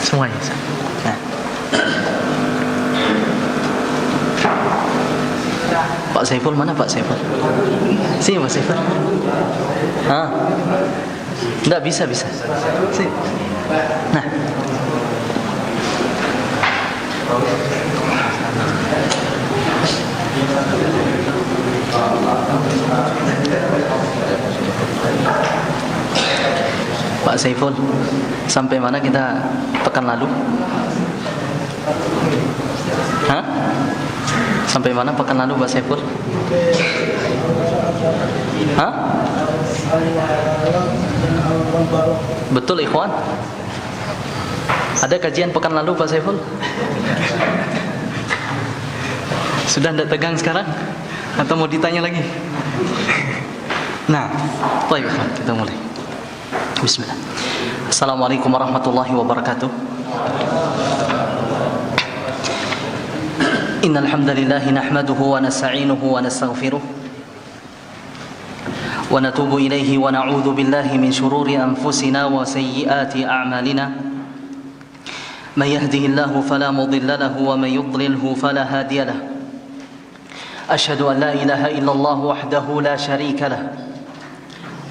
Semuanya. Pak Saiful mana Pak Saiful? Sini Pak Saiful. Enggak bisa. Sini. Nah. Pak Saiful, sampai mana kita pekan lalu? Sampai mana pekan lalu Pak Saiful? Betul ikhwan? Ada kajian pekan lalu Pak Saiful? Sudah tidak tegang sekarang? Atau mau ditanya lagi? Nah, baik kita mulai. Bismillah. Assalamualaikum warahmatullahi wabarakatuh. Innal hamdalillah nahmaduhu wa nasta'inuhu wa nastaghfiruh wa natubu ilayhi wa na'udzu billahi min shururi anfusina wa sayyiati a'malina. Man yahdihillahu fala mudilla lahu wa man yudlilhu fala hadiya lahu. Ashhadu an la ilaha illallah wahdahu la sharika lahu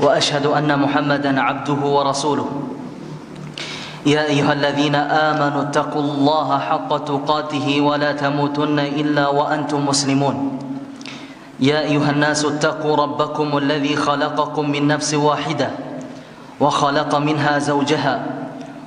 wa ashhadu anna Muhammadan 'abduhu wa rasuluh. Ya ayyuhalladzina amanu taqullaha haqqa tuqatih wa la tamutunna illa wa antum muslimun. Ya ayyuhan nasu taqu rabbakum alladzi khalaqakum min nafsin wahidah wa khalaqa minha zawjaha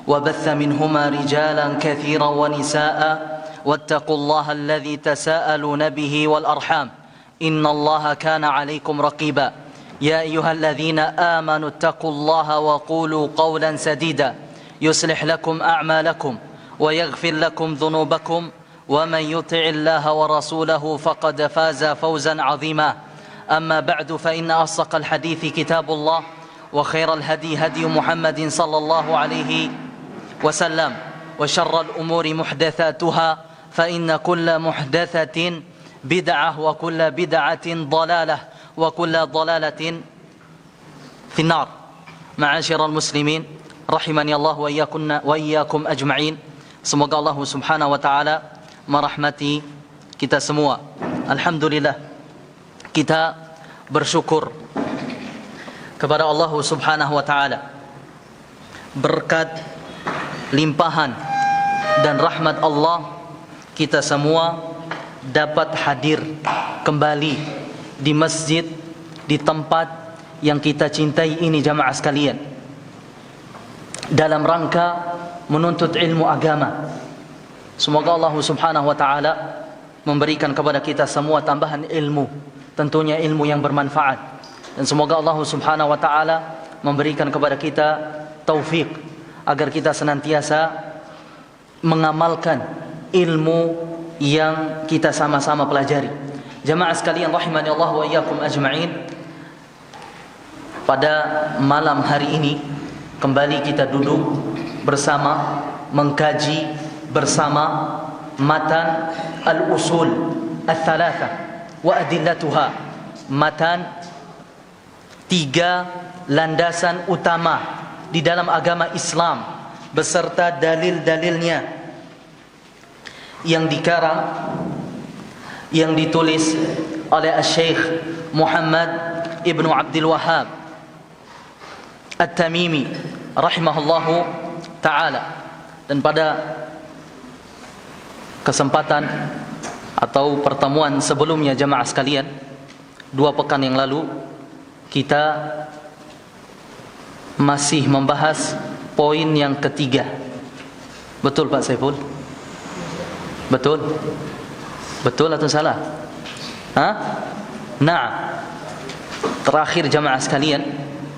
wa batha minhuma rijalan katsiran wa nisaa'a wattaqullaha alladzi tasaaluna bihi wal arham innallaha kana 'alaikum raqiba. Ya ayyuhalladzina amanu taqullaha wa qulu qawlan sadida يصلح لكم أعمالكم ويغفر لكم ذنوبكم ومن يطع الله ورسوله فقد فاز فوزا عظيما. أما بعد فإن أصدق الحديث كتاب الله وخير الهدي هدي محمد صلى الله عليه وسلم وشر الأمور محدثاتها فإن كل محدثة بدعة وكل بدعة ضلالة وكل ضلالة في النار. معاشر المسلمين rahimani Allah wa iyyakum ajma'in. Semoga Allah Subhanahu wa taala merahmati kita semua. Alhamdulillah, kita bersyukur kepada Allah Subhanahu wa taala berkat limpahan dan rahmat Allah kita semua dapat hadir kembali di masjid, di tempat yang kita cintai ini jamaah sekalian, dalam rangka menuntut ilmu agama. Semoga Allah Subhanahu wa taala memberikan kepada kita semua tambahan ilmu, tentunya ilmu yang bermanfaat, dan semoga Allah Subhanahu wa taala memberikan kepada kita taufik agar kita senantiasa mengamalkan ilmu yang kita sama-sama pelajari. Jamaah sekalian rahimani Allah wa iyyakum ajma'in. Pada malam hari ini kembali kita duduk bersama mengkaji bersama matan al-usul al-thalatha wa adillatuha, matan tiga landasan utama di dalam agama Islam beserta dalil-dalilnya yang dikarang, yang ditulis oleh Syekh Muhammad Ibn Abdul Wahhab At-Tamimi rahimahullahu ta'ala. Dan pada kesempatan atau pertemuan sebelumnya jamaah sekalian, 2 pekan yang lalu, kita masih membahas poin yang ketiga. Betul Pak Saiful? Betul? Betul atau salah? Nah, terakhir jamaah sekalian,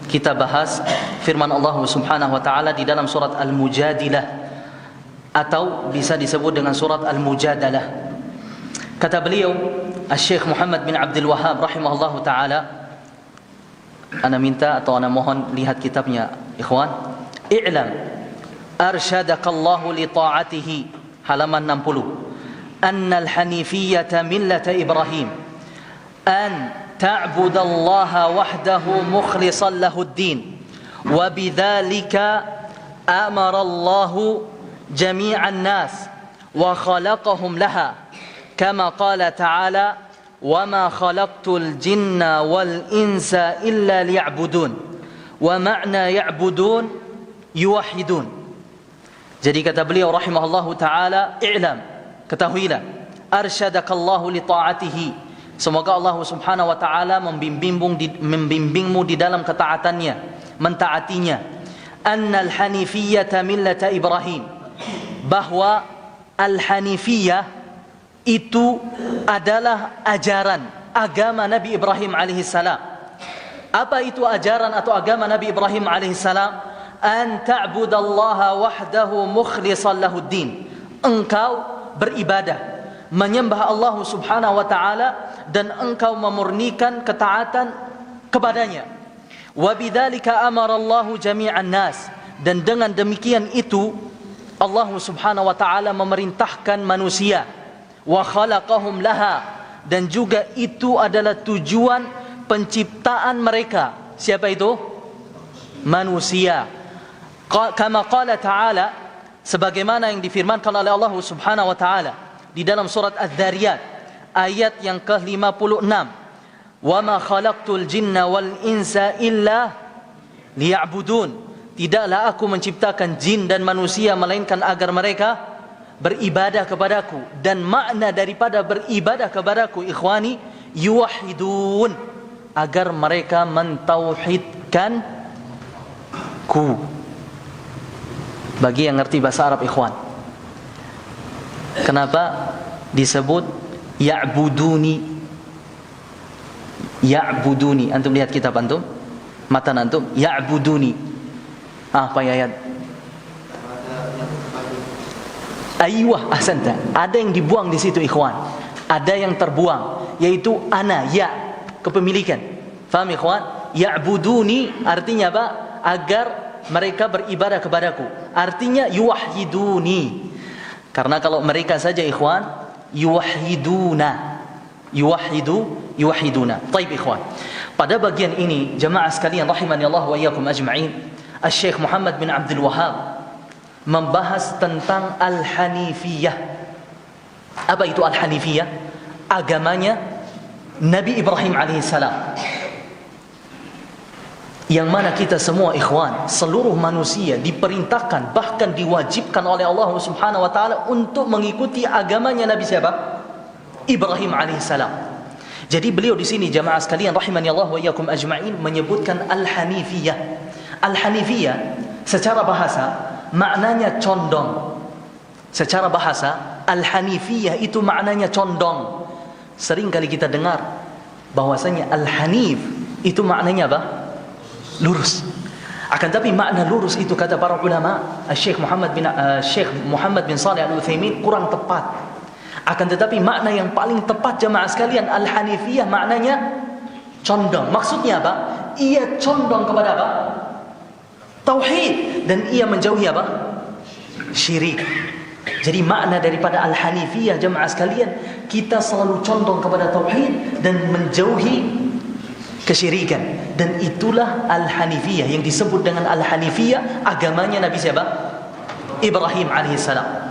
kita bahas firman Allah Subhanahu wa taala di dalam surat Al-Mujadilah, atau bisa disebut dengan surat Al-Mujadalah. Kata beliau, Syekh Muhammad bin Abdul Wahhab rahimahullahu taala, ana minta atau ana mohon lihat kitabnya ikhwan. I'lam arsyadakallahu li ta'atihi, halaman 60. Annal hanifiyyata millata Ibrahim, an ta'budallaha wahdahu mukhlishan lahuddin, wa bidzalika amara Allahu jami'an nas wa khalaqahum laha, kama qala ta'ala wa ma khalaqtul jinna wal insa illa liya'budun, wa ma'na ya'budun yuwahhidun. Jadi kata beliau rahimahullahu taala, i'lam, ketahuilah, arsyadakallahu li ta'atihi, semoga Allah Subhanahu wa taala membimbingmu di dalam ketaatannya, mentaatinya. Annal hanifiyyata millata Ibrahim, bahwa al-hanifiyah itu adalah ajaran agama Nabi Ibrahim alaihissalam. Apa itu ajaran atau agama Nabi Ibrahim alaihissalam? An ta'budallaha wahdahu mukhlishan lahuddin, engkau beribadah, menyembah Allah Subhanahu wa taala dan engkau memurnikan ketaatan kepadanya. Wa bidzalika amara Allahu jami'an nas, dan dengan demikian itu Allah Subhanahu wa taala memerintahkan manusia. Wa khalaqahum laha, dan juga itu adalah tujuan penciptaan mereka. Siapa itu? Manusia. Kama qala ta'ala, sebagaimana yang difirmankan oleh Allah Subhanahu wa taala di dalam surat Az-Zariyat ayat yang ke-56, wa ma khalaqtul jinna wal insa illa liya'budun, tidaklah aku menciptakan jin dan manusia melainkan agar mereka beribadah kepadaku. Dan makna daripada beribadah kepadaku, ikhwani, yuwahhidun, agar mereka mentauhidkan ku. Bagi yang ngerti bahasa Arab, ikhwan, kenapa disebut ya'buduni? Ya'buduni, antum lihat kitab antum, matan antum, ya'buduni. Apa ayat? Aywah, ahsanta. Ada yang dibuang di situ, ikhwan. Ada yang terbuang, yaitu ana, ya, kepemilikan. Faham, ikhwan? Ya'buduni artinya apa? Agar mereka beribadah kepadaku. Artinya yuwahhiduni. Karena kalau mereka saja, ikhwan, yuwahhiduna. Yuwahhiduna. Taib, ikhwan. Pada bagian ini, jamaah sekalian rahimani Allah wa iyyakum ajma'in, Syekh Muhammad bin Abdul Wahhab membahas tentang al-hanifiyah. Apa itu al-hanifiyah? Agamanya Nabi Ibrahim alaihissalam, yang mana kita semua, ikhwan, seluruh manusia diperintahkan, bahkan diwajibkan oleh Allah Subhanahu wa taala untuk mengikuti agamanya Nabi siapa? Ibrahim alaihissalam. Jadi beliau di sini, jamaah sekalian rahimani Allah wa iyyakum ajma'in, menyebutkan al-hanifiyah. Al-hanifiyah secara bahasa maknanya condong. Secara bahasa, al-hanifiyah itu maknanya condong. Sering kali kita dengar bahwasanya al-hanif itu maknanya apa? Lurus. Akan tapi makna lurus itu, kata para ulama, Syekh Muhammad bin Shalih Al-Utsaimin, kurang tepat. Akan tetapi makna yang paling tepat, jamaah sekalian, al-hanifiyah maknanya condong. Maksudnya apa? Ia condong kepada apa? Tauhid, dan ia menjauhi apa? Syirik. Jadi makna daripada al-hanifiyah, jamaah sekalian, kita selalu condong kepada tauhid dan menjauhi kesyirikan. Dan itulah al-hanifiyah yang disebut dengan al-hanifiyah, agamanya Nabi siapa? Ibrahim alaihissalam.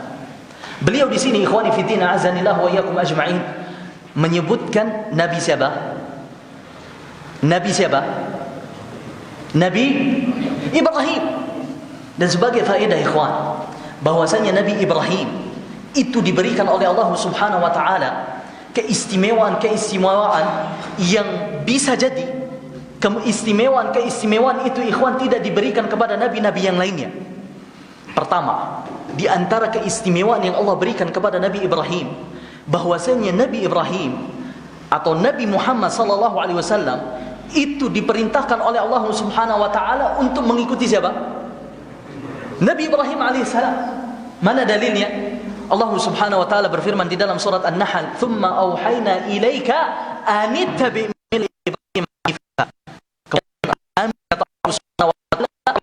Beliau di sini, ikhwani fi din, azanillah wa iyyakum ajma'in, menyebutkan Nabi siapa? Nabi siapa? Nabi Ibrahim. Dan sebagai faedah, ikhwan, bahwasanya Nabi Ibrahim itu diberikan oleh Allah Subhanahu wa taala keistimewaan yang bisa jadi keistimewaan itu, ikhwan, tidak diberikan kepada nabi-nabi yang lainnya. Pertama, di antara keistimewaan yang Allah berikan kepada Nabi Ibrahim, bahwasanya Nabi Ibrahim atau Nabi Muhammad sallallahu alaihi wasallam itu diperintahkan oleh Allah Subhanahu wa taala untuk mengikuti siapa? Nabi Ibrahim alaihissalam. Mana dalilnya? Allah Subhanahu wa taala berfirman di dalam surat An-Nahl, "Tsumma auhayna ilaika an ittabi' millata Ibrahim hanifa." Kemudian kata Allah Subhanahu wa taala,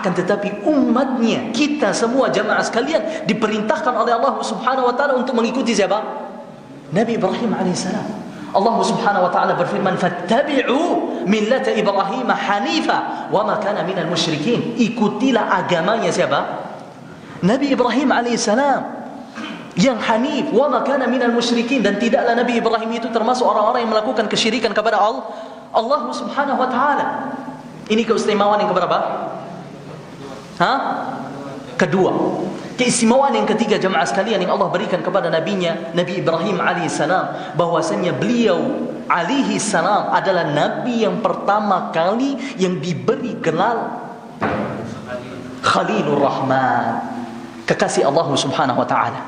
Akan tetapi umatnya, kita semua jamaah sekalian, diperintahkan oleh Allah Subhanahu wa ta'ala untuk mengikuti siapa? Nabi Ibrahim alaihissalam. Allah Subhanahu wa ta'ala berfirman, fattabi'u millata Ibrahim hanifa wa ma kana minal musyrikin. Ikutilah agamanya siapa? Nabi Ibrahim alaihissalam yang hanif, wa ma kana minal musyrikin, dan tidaklah Nabi Ibrahim itu termasuk orang-orang yang melakukan kesyirikan kepada Allah Subhanahu wa ta'ala. Ini keistimewaan yang keberapa? Kedua. Keistimewaan yang ketiga jemaah sekalian yang Allah berikan kepada nabinya, Nabi Ibrahim alaihissalam, bahwasanya beliau alaihissalam adalah nabi yang pertama kali yang diberi gelar Khalilur Rahman, kekasih Allah Subhanahu wa ta'ala.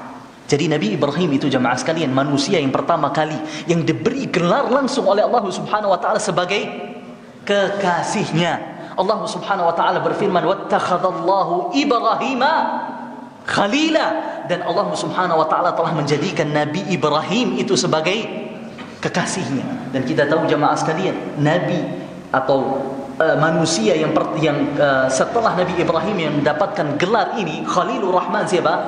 Jadi Nabi Ibrahim itu jemaah sekalian manusia yang pertama kali yang diberi gelar langsung oleh Allah Subhanahu wa ta'ala sebagai kekasihnya. Allah Subhanahu wa ta'ala berfirman, wattakhadallahu Ibrahima khalila, dan Allah Subhanahu wa ta'ala telah menjadikan Nabi Ibrahim itu sebagai kekasihnya. Dan kita tahu jemaah sekalian, nabi atau manusia yang setelah Nabi Ibrahim yang mendapatkan gelar ini Khalilur Rahman siapa?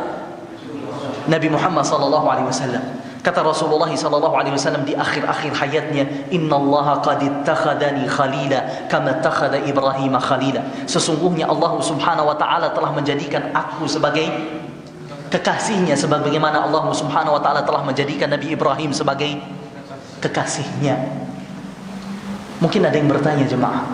Nabi Muhammad sallallahu alaihi wasallam. Kata Rasulullah sallallahu alaihi wasallam di akhir-akhir hayatnya, innallaha qad ittakhadani khalila kama ittakhadha Ibrahim khalila. Sesungguhnya Allah Subhanahu wa ta'ala telah menjadikan aku sebagai kekasihnya, sebagaimana Allah Subhanahu wa ta'ala telah menjadikan Nabi Ibrahim sebagai kekasihnya. Mungkin ada yang bertanya jemaah,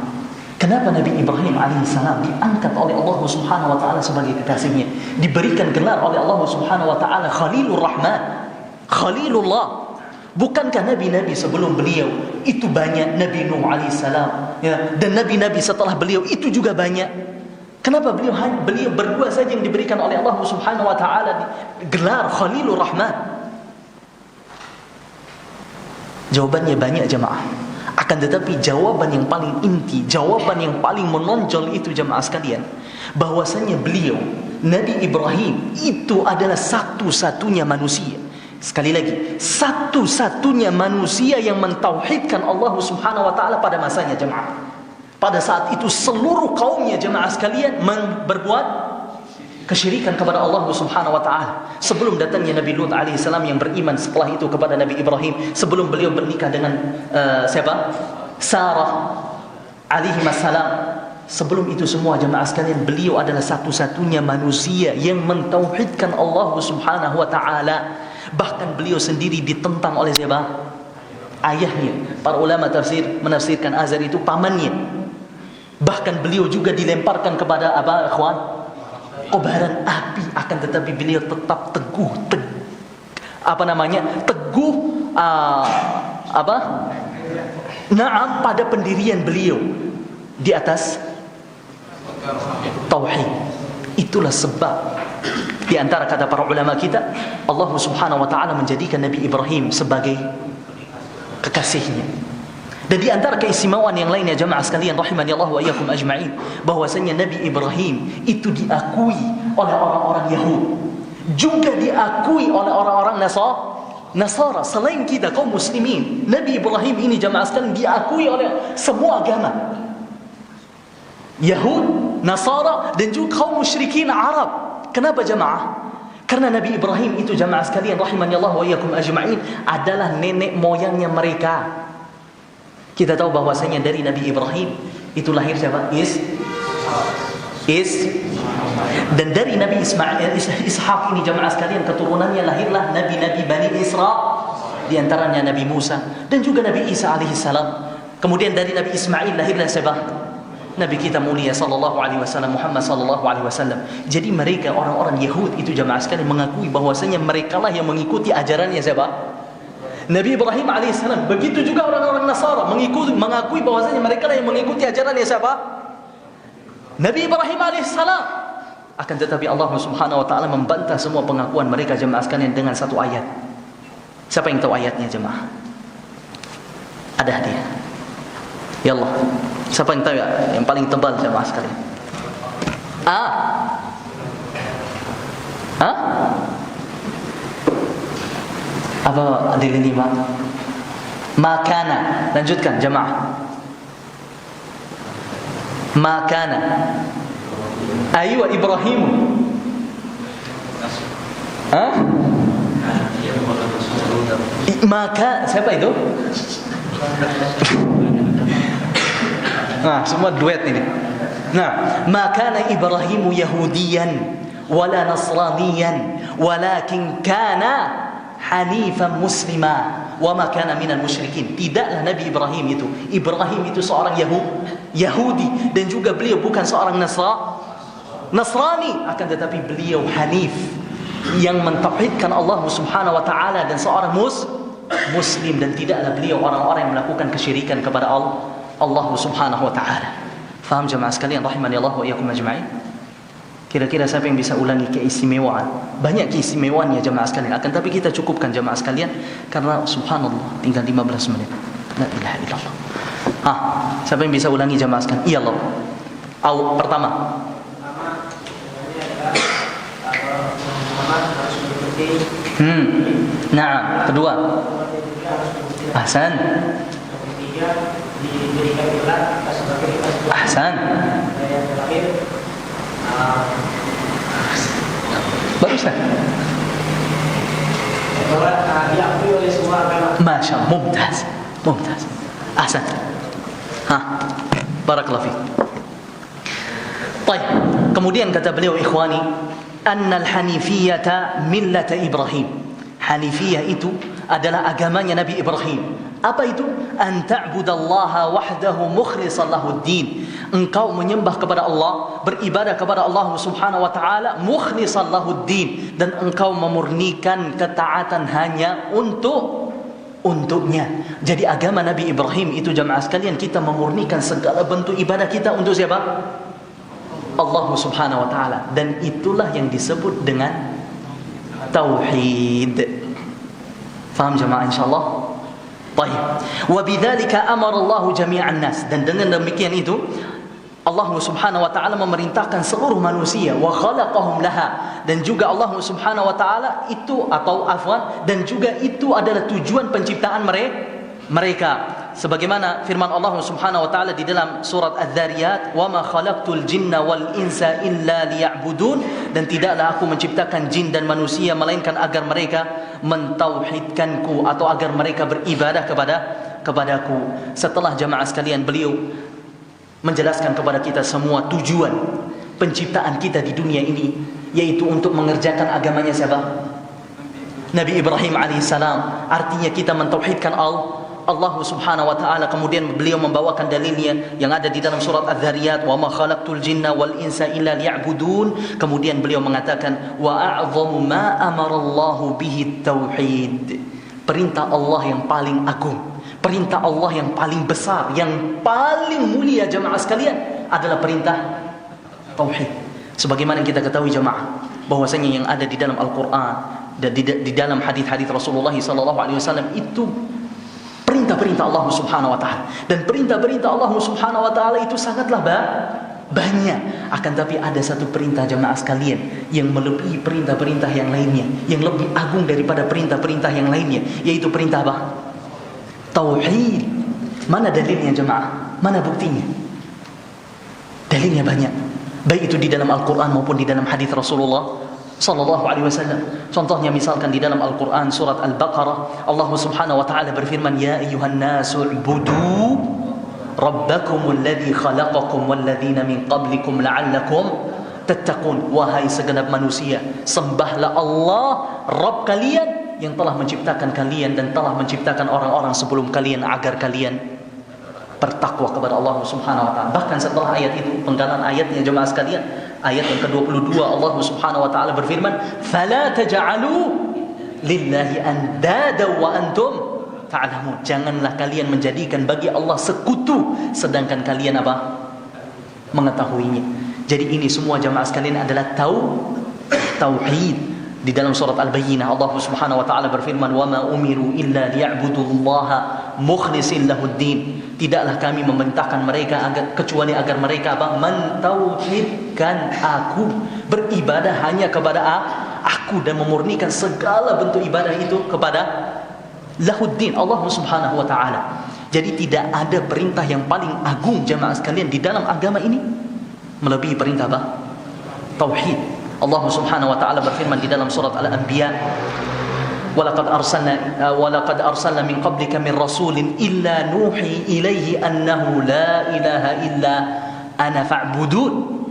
kenapa Nabi Ibrahim alaihissalam diangkat oleh Allah Subhanahu wa ta'ala sebagai kekasihnya, diberikan gelar oleh Allah Subhanahu wa ta'ala Khalilur Rahman, Khalilullah? Bukankah nabi-nabi sebelum beliau itu banyak? Nabi Nuh alaihissalam, ya, dan nabi-nabi setelah beliau itu juga banyak. Kenapa beliau berdua saja yang diberikan oleh Allah Subhanahu wa ta'ala gelar Khalilur Rahman? Jawabannya banyak jemaah. Akan tetapi jawaban yang paling inti, jawaban yang paling menonjol itu jemaah sekalian, bahwasanya beliau Nabi Ibrahim itu adalah satu-satunya manusia. Sekali lagi, satu-satunya manusia yang mentauhidkan Allah Subhanahu wa ta'ala pada masanya jemaah. Pada saat itu seluruh kaumnya jemaah sekalian berbuat kesyirikan kepada Allah Subhanahu wa ta'ala. Sebelum datangnya Nabi Lut alaihissalam yang beriman setelah itu kepada Nabi Ibrahim, sebelum beliau bernikah dengan siapa? Sarah alaihi wassalam. Sebelum itu semua jemaah sekalian, beliau adalah satu-satunya manusia yang mentauhidkan Allah Subhanahu wa ta'ala. Bahkan beliau sendiri ditentang oleh siapa? Ayahnya. Para ulama tafsir menafsirkan Azar itu pamannya. Bahkan beliau juga dilemparkan kepada apa, ikhwan? Kobaran api. Akan tetapi beliau tetap teguh pada pendirian beliau di atas tauhid. Itulah sebab di antara kata para ulama kita, Allah Subhanahu wa ta'ala menjadikan Nabi Ibrahim sebagai kekasihnya. Dan di antara keistimewaan yang lainnya jemaah sekalian rahimani Allah wa iyyakum ajma'in, bahwasanya Nabi Ibrahim itu diakui oleh orang-orang Yahudi, juga diakui oleh orang-orang Nasara. Selain kita kaum muslimin, Nabi Ibrahim ini jemaah sekalian diakui oleh semua agama, Yahud, Nasara, dan juga kaum musyrikin Arab. Kenapa jemaah? Karena Nabi Ibrahim itu jemaah sekalian rahimani Allah wa iyyakum ajma'in adalah nenek moyangnya mereka. Kita tahu bahwasanya dari Nabi Ibrahim itu lahir siapa? Dan dari Nabi Ishaq ini jemaah sekalian keturunannya lahirlah nabi-nabi Bani Israel, di antaranya Nabi Musa dan juga Nabi Isa alaihissalam. Kemudian dari Nabi Ismail lahirlah siapa? Nabi kita mulia sallallahu alaihi wasallam, Muhammad sallallahu alaihi wasallam. Jadi mereka orang-orang Yahud itu jemaah sekalian mengakui bahwasanya mereka lah yang mengikuti ajarannya siapa? Nabi Ibrahim alaihissalam. Begitu juga orang-orang Nasara mengakui bahwasanya mereka lah yang mengikuti ajarannya siapa? Nabi Ibrahim alaihissalam. Akan tetapi Allah Subhanahu wa ta'ala membantah semua pengakuan mereka jemaah sekalian dengan satu ayat. Siapa yang tahu ayatnya jemaah? Ada hadiah. Ya Allah. Siapa yang tahu yang paling tebal jemaah sekalian? Apa adil ini makana? Lanjutkan jemaah. Makana Aywa Ibrahim. Hah? Maka siapa itu? Nah, semua duet ini. Nah, maka Ibrahim Yahudiyan wala Nasraniyan walakin kana hanifan muslima wa ma kana minal musyrikin. Tidaklah Nabi Ibrahim itu seorang Yahudi dan juga beliau bukan seorang Nasrani, akan tetapi beliau hanif yang mentauhidkan Allah Subhanahu wa taala dan seorang muslim, dan tidaklah beliau orang-orang yang melakukan kesyirikan kepada Allah Subhanahu wa taala. Faham jemaah sekalian rahimani Allah wa iyyakum ajma'in? Kira-kira siapa yang bisa ulangi keistimewaan? Banyak keistimewaannya jemaah sekalian, akan tapi kita cukupkan jemaah sekalian karena subhanallah tinggal 15 menit. La ilaha illallah. Siapa yang bisa ulangi jemaah sekalian? Iya Allah. Pertama. Nah, kedua. Ahsan. Ahsan. Barusan. Diakui oleh semua agama. Masya Allah, mumtaz. Ahsan. Barakallahu fiik. Baik. Kemudian kata beliau, ikhwani, annal hanifiyata millata Ibrahim. Hanifiyah itu adalah agamanya Nabi Ibrahim. Apa itu? An ta'budallaha wahdahu mukhlishan lahuddin. Engkau menyembah kepada Allah, beribadah kepada Allah Subhanahu wa taala mukhlishan lahuddin, dan engkau memurnikan ketaatan hanya untuknya. Jadi agama Nabi Ibrahim itu jamaah sekalian, kita memurnikan segala bentuk ibadah kita untuk siapa? Allah Subhanahu wa taala, dan itulah yang disebut dengan tauhid. Faham jemaah insyaallah? Baik. Wa bidzalika amara Allah jami'an nas, dan dengan demikian itu Allah Subhanahu wa taala memerintahkan seluruh manusia, wa khalaqahum laha, dan juga Allah Subhanahu wa taala itu dan juga itu adalah tujuan penciptaan mereka. Sebagaimana firman Allah Subhanahu wa taala di dalam surat Az-Zariyat, "Wa ma khalaqtul jinna wal insa illa liya'budun," dan tidaklah aku menciptakan jin dan manusia melainkan agar mereka mentauhidkanku atau agar mereka beribadah kepadaku. Setelah jamaah sekalian beliau menjelaskan kepada kita semua tujuan penciptaan kita di dunia ini, yaitu untuk mengerjakan agamanya siapa? Nabi Ibrahim alaihissalam. Artinya kita mentauhidkan Allah Subhanahu wa taala. Kemudian beliau membawakan dalilnya yang ada di dalam surat Az-Zariyat, wa ma khalaqtul jinna wal insa illa liya'budun. Kemudian beliau mengatakan, wa a'dhamu ma amarallahu bihi tauhid. Perintah Allah yang paling agung, perintah Allah yang paling besar, yang paling mulia jemaah sekalian adalah perintah tauhid. Sebagaimana kita ketahui jemaah, bahwasanya yang ada di dalam Al-Qur'an dan di dalam hadis-hadis Rasulullah sallallahu alaihi wasallam itu perintah-perintah Allah Subhanahu wa taala, dan perintah-perintah Allah Subhanahu wa taala itu sangatlah banyak. Akan tapi ada satu perintah jemaah sekalian yang melebihi perintah-perintah yang lainnya, yang lebih agung daripada perintah-perintah yang lainnya, yaitu perintah apa? Tauhid. Mana dalilnya jemaah? Mana buktinya? Dalilnya banyak, baik itu di dalam Al-Qur'an maupun di dalam hadis Rasulullah sallallahu alaihi wasallam. Contohnya misalkan di dalam Al-Qur'an surat Al-Baqarah, Allah Subhanahu wa taala berfirman, "Ya ayyuhan nasu ubudu rabbakumul ladzi khalaqakum wal ladzina min qablikum la'allakum tattaqun." Wahai segenap manusia, sembahlah Allah Rabb kalian yang telah menciptakan kalian dan telah menciptakan orang-orang sebelum kalian agar kalian bertakwa kepada Allah Subhanahu wa taala. Bahkan setelah ayat itu, penggalan ayatnya jemaah sekalian, ayat yang ke-22, Allah Subhanahu wa taala berfirman, "Fala taj'alu lillahi andada wa antum ta'lamun." Janganlah kalian menjadikan bagi Allah sekutu sedangkan kalian apa? Mengetahuinya. Jadi ini semua jemaah sekalian adalah tauhid. Di dalam surat Al-Bayyinah Allah Subhanahu wa taala berfirman, "Wa ma umiru illa liya'budullaha mukhlishin lahuddin." Tidaklah kami memerintahkan mereka kecuali agar mereka mentauhidkan aku, beribadah hanya kepada aku dan memurnikan segala bentuk ibadah itu kepada lahuddin, Allah Subhanahu wa taala. Jadi tidak ada perintah yang paling agung jemaah sekalian di dalam agama ini melebihi perintah tauhid. Allah Subhanahu wa taala berfirman di dalam surat Al-Anbiya, walaqad arsalna min qablika min rasulin illa nuhi ilaihi annahu la ilaha illa ana fa'budun.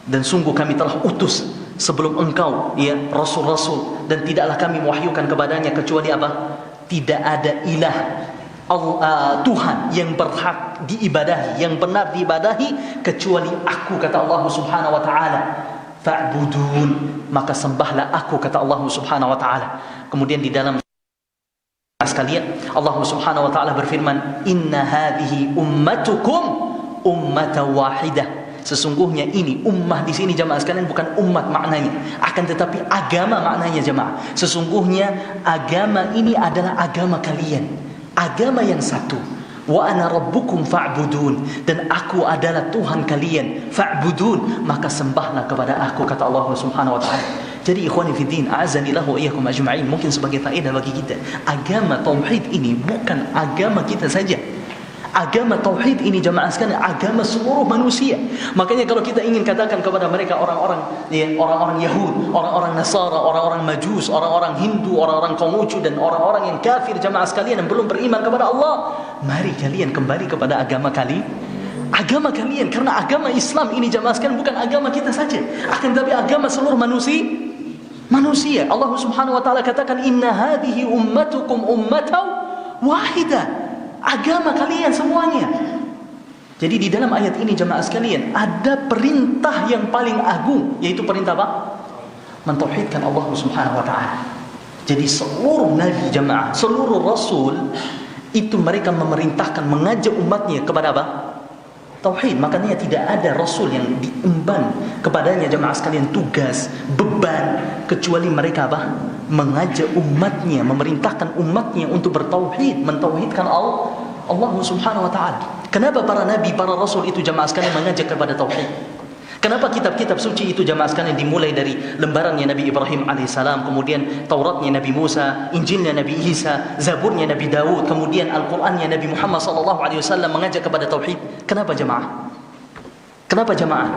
Dan sungguh kami telah utus sebelum engkau ya rasul-rasul, dan tidaklah kami mewahyukan kepadanya kecuali apa? Tidak ada ilah Tuhan yang berhak diibadahi, yang benar diibadahi kecuali aku, kata Allah Subhanahu wa taala. Fa'budun, maka sembahlah aku, kata Allah Subhanahu wa taala. Kemudian di dalam sekalian Allah Subhanahu wa taala berfirman, inna hadhihi ummatukum ummatan wahidah. Sesungguhnya ini ummah di sini jemaah sekalian bukan umat maknanya, akan tetapi agama maknanya jemaah. Sesungguhnya agama ini adalah agama kalian, agama yang satu. Wa ana rabbukum fa'budun, dan aku adalah Tuhan kalian, fa'budun, maka sembahlah kepada aku, kata Allah Subhanahu wa taala. Jadi ikhwani fiddin, a'azanillah wa iyyakum ajma'in, mungkin sebagai faedah bagi kita, agama tauhid ini bukan agama kita saja. Agama tauhid ini jemaah sekalian agama seluruh manusia. Makanya kalau kita ingin katakan kepada mereka orang-orang Yahud, orang-orang Nasara, orang-orang Majus, orang-orang Hindu, orang-orang Konghucu, dan orang-orang yang kafir jemaah sekalian yang belum beriman kepada Allah, mari kalian kembali kepada agama kalian, karena agama Islam ini jemaah sekalian bukan agama kita saja, akan tetapi agama seluruh manusia. Allah Subhanahu wa taala katakan, inna hadhihi ummatukum ummatan wahidah, agama kalian semuanya. Jadi di dalam ayat ini jemaah sekalian ada perintah yang paling agung, yaitu perintah apa? Mentauhidkan Allah Subhanahu wa taala. Jadi seluruh nabi jemaah, seluruh rasul itu mereka memerintahkan, mengajak umatnya kepada apa? Tauhid. Makanya tidak ada rasul yang diemban kepadanya jemaah sekalian tugas, beban, kecuali mereka apa? Mengajak umatnya, memerintahkan umatnya untuk bertauhid, mentauhidkan Allah Subhanahu wa taala. Kenapa para nabi, para rasul itu jemaah sekalian mengajak kepada tauhid? Kenapa kitab-kitab suci itu jemaah sekalian dimulai dari lembarannya Nabi Ibrahim alaihissalam, kemudian Tauratnya Nabi Musa, Injilnya Nabi Isa, Zaburnya Nabi Daud, kemudian Al-Qur'annya Nabi Muhammad sallallahu alaihi wasallam mengajak kepada tauhid? Kenapa jemaah? Kenapa jemaah?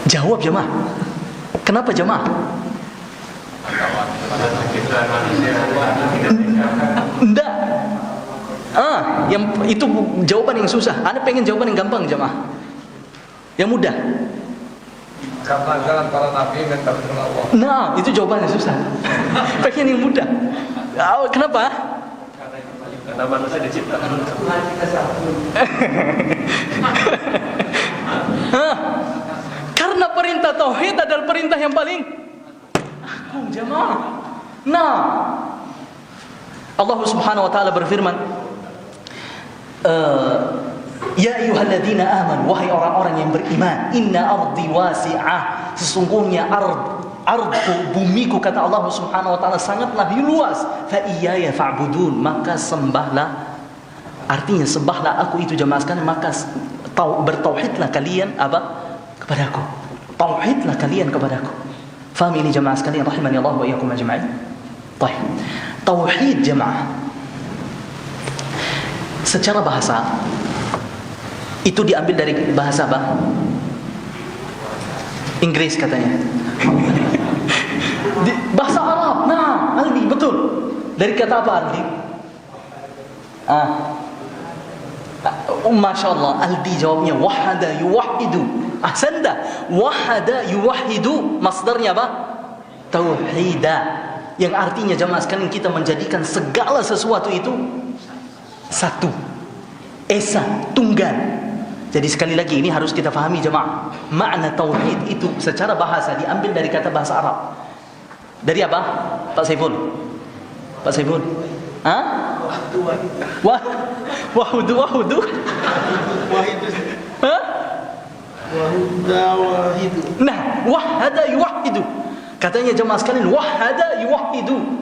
Jawab jemaah. Kenapa jemaah? Enggak. Yang itu jawaban yang susah. Anda pengen jawaban yang gampang jemaah, yang mudah. Karena jalan para nabi dan tabi'in Allah. Nah, itu jawaban yang susah. Pengen yang mudah. Kenapa? Karena manusia diciptakan untuk kita satu. Karena perintah tauhid adalah perintah yang paling agung jemaah. Nah, Allah Subhanahu wa taala berfirman, ya ayyuhalladzina amanu, wahai orang-orang yang beriman, inna ardi wasi'ah, sesungguhnya ardku, bumiku, kata Allah Subhanahu wa taala, sangatlah luas, fa iyaya fa'budun, maka sembahlah. Artinya sembahlah aku itu jemaah sekalian, maka bertauhidlah kalian apa? Kepadaku. Tauhidlah kalian kepadaku. Faham ini jemaah sekalian rahimani Allah wa iyyakum ajma'in. Baik. Tauhid jemaah secara bahasa itu diambil dari bahasa apa? Inggris katanya. Bahasa Arab. Nah, Aldi, betul. Dari kata apa Aldi? Masya Allah, Aldi jawabnya wahada yuwahidu. Ahsanda. Wahada yuwahidu, masdarnya apa? Tauhida. Yang artinya jemaah sekalian kita menjadikan segala sesuatu itu satu, esa, tunggal. Jadi sekali lagi ini harus kita fahami jemaah. Makna tauhid itu secara bahasa diambil dari kata bahasa Arab. Dari apa? Pak Saiful. Pak Saiful. Wahudu. Nah, wahada yuwahidu. Katanya jemaah sekalian, wahada yuwahidu,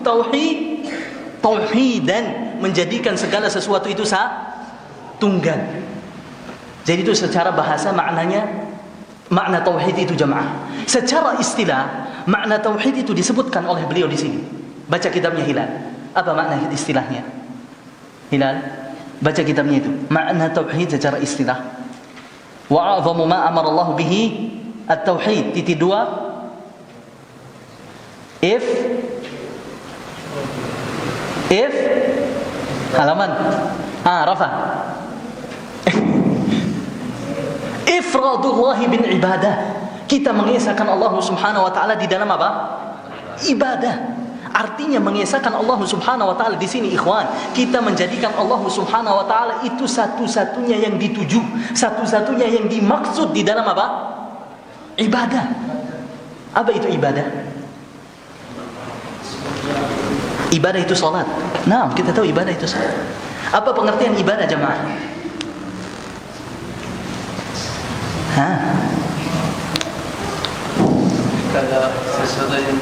tauhidan, menjadikan segala sesuatu itu tunggal. Jadi itu secara bahasa maknanya, makna tauhid itu jemaah. Secara istilah, makna tauhid itu disebutkan oleh beliau di sini. Baca kitabnya Hilal. Apa makna istilahnya? Hilal? Baca kitabnya itu. Makna tauhid secara istilah. Wa a'zamu ma amara Allah bihi at-tauhid. Titik 2. If halaman Rafa. Ifradullah bin ibadah. Kita mengesahkan Allah Subhanahu wa taala di dalam apa? Ibadah. Artinya mengesahkan Allah Subhanahu wa taala di sini ikhwan, kita menjadikan Allah Subhanahu wa taala itu satu-satunya yang dituju, satu-satunya yang dimaksud di dalam apa? Ibadah. Apa itu ibadah? Ibadah itu salat. Nah, kita tahu ibadah itu salat. Apa pengertian ibadah jemaah? Kalau sesuatu yang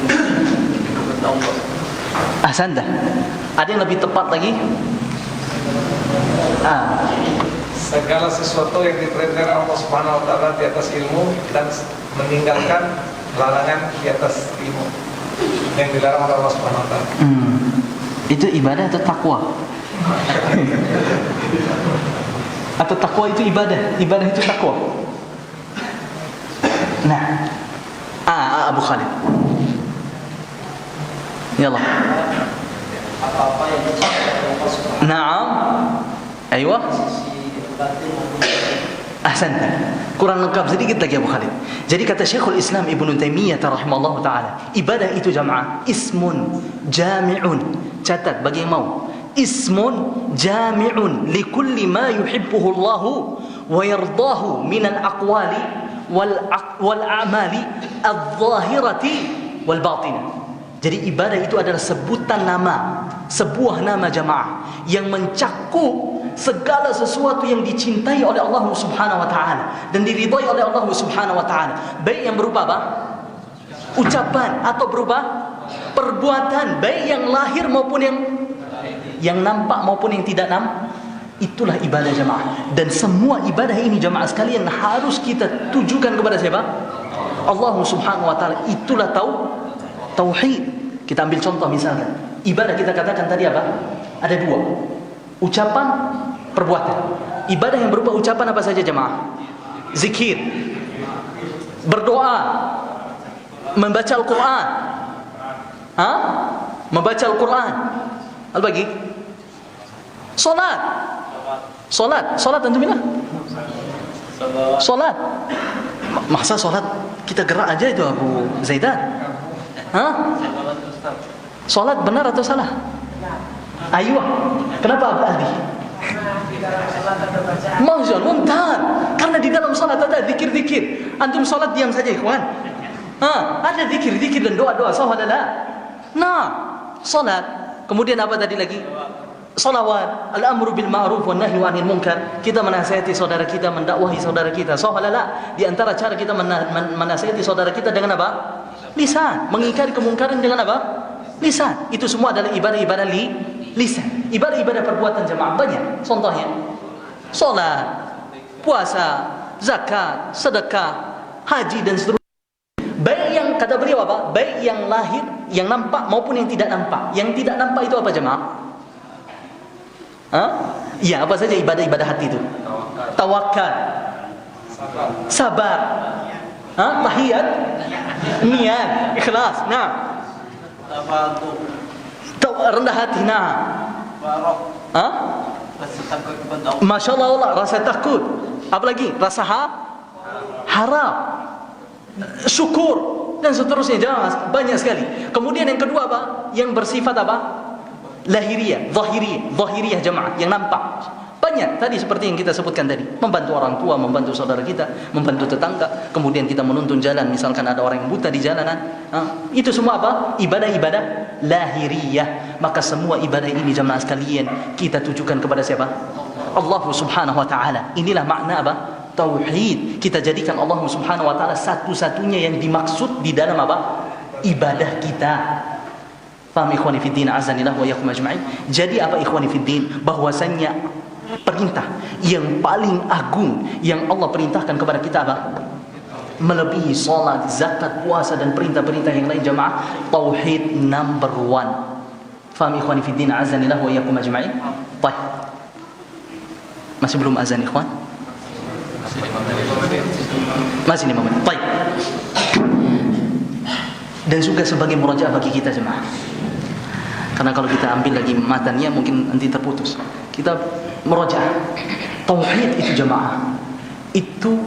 Ahsanta. Ada yang lebih tepat lagi? Segala sesuatu yang diperintahkan Allah Subhanahu wa taala di atas ilmu dan meninggalkan larangan di atas ilmu yang dilarang oleh Allah Subhanahu wa taala. Itu ibadah atau takwa? Atau takwa itu ibadah? Ibadah itu takwa. Nah, Abu Khalid. Yallah. Apa-apa yang diciptakan Allah Subhanahu wa taala. Naam. Aywa. Ahsanta. Kurang lengkap sedikit lagi Abu Khalid. Jadi kata Syekhul Islam Ibnu Taimiyah rahimahullahu taala, ibadah itu jamaah ismun jami'un. Catat bagi yang mau. Ismun jami'un likulli ma yuhibbuhu Allah wa yardahu min al-aqwali wal a'mali adh-dhahirati wal batinah. Jadi ibadah itu adalah sebutan nama, sebuah nama jamaah yang mencakup segala sesuatu yang dicintai oleh Allah Subhanahu wa taala dan diridhai oleh Allah Subhanahu wa taala, baik yang berupa apa? Ucapan atau berupa perbuatan, baik yang lahir maupun yang nampak maupun yang tidak nampak. Itulah ibadah jamaah. Dan semua ibadah ini jamaah sekalian harus kita tujukan kepada siapa? Allah Subhanahu wa taala. Itulah tauhid. Kita ambil contoh misalnya, ibadah kita katakan tadi apa? Ada dua. Ucapan, perbuatan. Ibadah yang berupa ucapan apa saja jemaah? Zikir, berdoa, membaca Al-Quran, membaca Al-Quran. Al-bagi, solat antum bilang? Solat. Masa solat kita gerak aja itu Abu Zaidan? Solat benar atau salah? Ayuh. Kenapa Abu Aldi? Mahzun, mumtaz. Karena di dalam salat ada zikir-zikir. Antum salat diam saja ikhwan. Ada zikir-zikir dan doa-doa, sah wala la? Nah, salat. Kemudian apa tadi lagi? Salawat, al-amru bil ma'ruf wan nahyu 'anil munkar. Kita menasihati saudara kita, mendakwahi saudara kita. Sah wala la? Di antara cara kita menasihati saudara kita dengan apa? Lisan. Mengingkari kemungkaran dengan apa? Lisan. Itu semua adalah ibadah-ibadah lisan. Ibadah-ibadah perbuatan jemaah banyak. Contohnya salat, puasa, zakat, sedekah, haji dan seterusnya. Baik yang kata beliau apa? Baik yang lahir, yang nampak maupun yang tidak nampak. Yang tidak nampak itu apa jemaah? Ya, apa saja ibadah-ibadah hati itu? Tawakal, sabar, tahiyat, niat, ikhlas. Nah, rendah hati. Nah, Masya Allah, rasa takut. Apa lagi? Rasa harap, syukur dan seterusnya. Jangan, banyak sekali. Kemudian yang kedua apa? Yang bersifat apa? Lahiriah, zahiriyah jemaah, yang nampak. Banyak tadi seperti yang kita sebutkan tadi, membantu orang tua, membantu saudara kita, membantu tetangga, kemudian kita menuntun jalan, misalkan ada orang yang buta di jalanan. Itu semua apa? Ibadah-ibadah lahiriyah. Maka semua ibadah ini jemaah sekalian kita tujukan kepada siapa? Allah Subhanahu wa taala. Inilah makna apa? Tauhid. Kita jadikan Allah Subhanahu wa taala satu-satunya yang dimaksud di dalam apa? Ibadah kita. Paham ikhwani fiddin azanillah wa iyyakum ajma'in. Jadi apa ikhwani fiddin? Bahwasanya perintah yang paling agung yang Allah perintahkan kepada kita apa? Melebihi salat, zakat, puasa dan perintah-perintah yang lain jemaah, tauhid number one. Faham ikhwani fiddin azanillah wa iyyakum ajma'in? Baik. Masih belum azan ikhwan? Masih 5 menit. Baik. Dan juga sebagai murajaah bagi kita jemaah. Karena kalau kita ambil lagi matannya mungkin nanti terputus. Kita murajaah. Tauhid itu jemaah, itu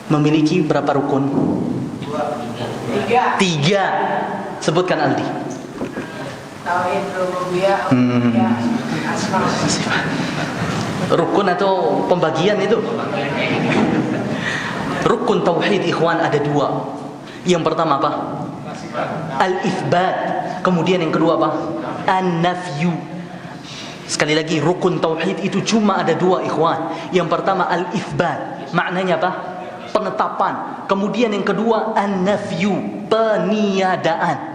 memiliki berapa rukun? 3. Sebutkan Aldi. Tauhid rububiyah, uluhiyah, asma wa sifat. Rukun atau pembagian itu? Rukun tauhid ikhwan ada 2. Yang pertama apa? Al-itsbat. Kemudian yang kedua apa? An-nafyu. Sekali lagi, rukun tauhid itu cuma ada 2 ikhwan. Yang pertama al-itsbat, maknanya apa? Penetapan. Kemudian yang kedua an-nafyu, peniadaan.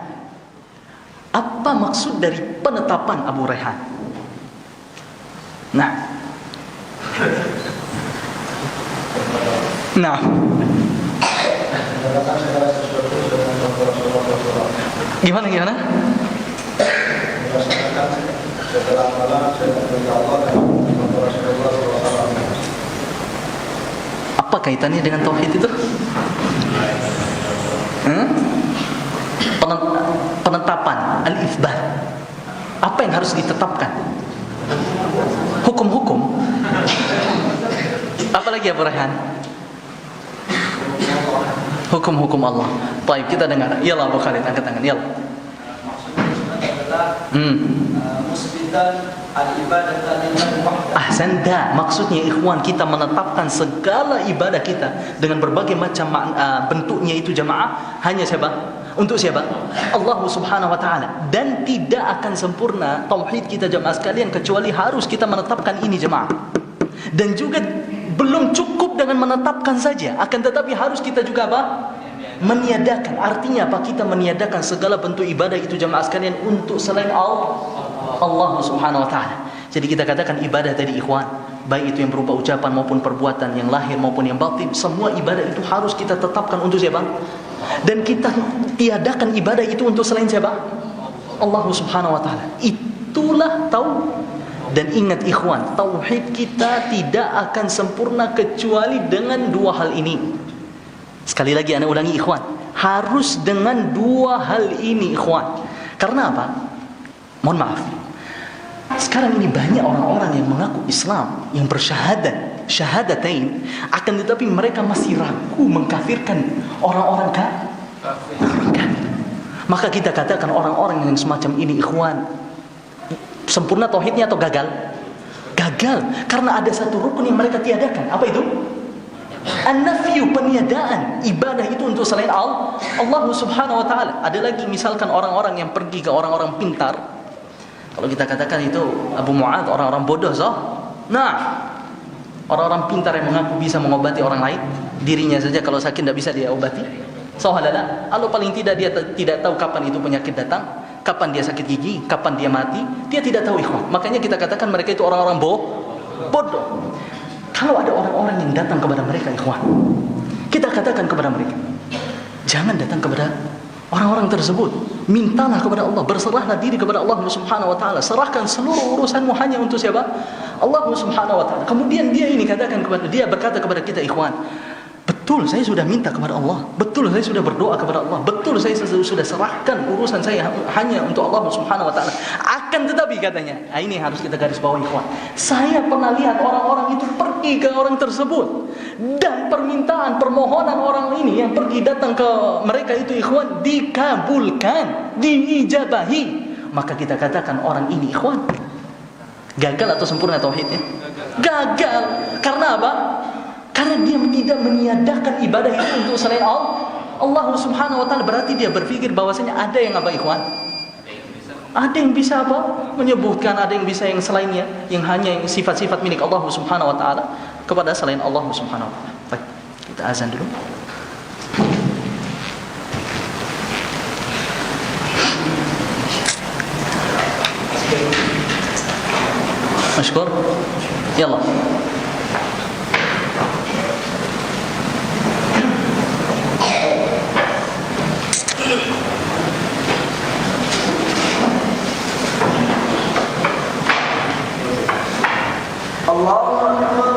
Apa maksud dari penetapan Abu Rehan? Nah, gimana? Apa kaitannya dengan tauhid itu? Penetapan, al-itsbat. Apa yang harus ditetapkan? Hukum-hukum. Apa lagi Abu Rehan? Hukum-hukum Allah. Baik, kita dengar. Iyalah Abu Khalid, angkat tangan. Iyalah. Musbitan al-ibadatan lillahi wahdahu. Ahsanta. Maksudnya ikhwan, kita menetapkan segala ibadah kita dengan berbagai macam bentuknya itu jamaah hanya siapa? Untuk siapa? Allah Subhanahu wa taala. Dan tidak akan sempurna tauhid kita jamaah sekalian kecuali harus kita menetapkan ini jamaah. Dan juga belum cukup dengan menetapkan saja, akan tetapi harus kita juga apa? Meniadakan. Artinya apa? Kita meniadakan segala bentuk ibadah itu jamaah sekalian untuk selain Allah Subhanahu wa taala. Jadi kita katakan ibadah tadi ikhwan, baik itu yang berupa ucapan maupun perbuatan, yang lahir maupun yang batin, semua ibadah itu harus kita tetapkan untuk siapa? Dan kita tiadakan ibadah itu untuk selain siapa? Allah Subhanahu wa taala. Itulah tauhid. Dan ingat ikhwan, tauhid kita tidak akan sempurna kecuali dengan 2 hal ini. Sekali lagi ana ulangi ikhwan, harus dengan 2 hal ini ikhwan. Karena apa? Mohon maaf, sekarang ini banyak orang-orang yang mengaku Islam, yang bersyahadat, syahadatain, akan tetapi mereka masih ragu mengkafirkan orang-orang kafir. Maka kita katakan orang-orang yang semacam ini ikhwan, sempurna tauhidnya atau gagal? Gagal, karena ada satu rukun yang mereka tiadakan. Apa itu? An-nafyu, peniadaan ibadah itu untuk selain Allah Subhanahu wa taala. Ada lagi misalkan orang-orang yang pergi ke orang-orang pintar. Kalau kita katakan itu Abu Mu'ad, orang-orang bodoh Nah, orang-orang pintar yang mengaku bisa mengobati orang lain, dirinya saja kalau sakit tidak bisa dia obati. Kalau paling tidak dia tidak tahu kapan itu penyakit datang, kapan dia sakit gigi, kapan dia mati, dia tidak tahu ikhwan. Makanya kita katakan mereka itu orang-orang bodoh. Kalau ada orang-orang yang datang kepada mereka ikhwan, kita katakan kepada mereka, jangan datang kepada orang-orang tersebut. Mintalah kepada Allah, berserahlah diri kepada Allah Subhanahu wa taala. Serahkan seluruh urusanmu hanya untuk siapa? Allah Subhanahu wa taala. Kemudian dia berkata kepada kita ikhwan, betul saya sudah minta kepada Allah, betul saya sudah berdoa kepada Allah, betul saya sudah serahkan urusan saya hanya untuk Allah Subhanahu wa taala. Akan tetapi katanya, ini harus kita garis bawahi ikhwan, saya pernah lihat orang-orang itu pergi ke orang tersebut dan permohonan orang ini yang pergi datang ke mereka itu ikhwan dikabulkan, diijabahi. Maka kita katakan orang ini ikhwan gagal atau sempurna tauhidnya? Gagal. Karena apa? Karena dia tidak meniadakan ibadah itu untuk selain Allah Subhanahu wa taala. Berarti dia berpikir bahwasanya ada yang apa ikhwan? Ada yang bisa apa? Menyebutkan, ada yang bisa yang selainnya, yang hanya yang sifat-sifat milik Allah Subhanahu wa taala kepada selain Allah Subhanahu wa taala. Baik, kita azan dulu. Masykur. Yallah. Allahu Akbar.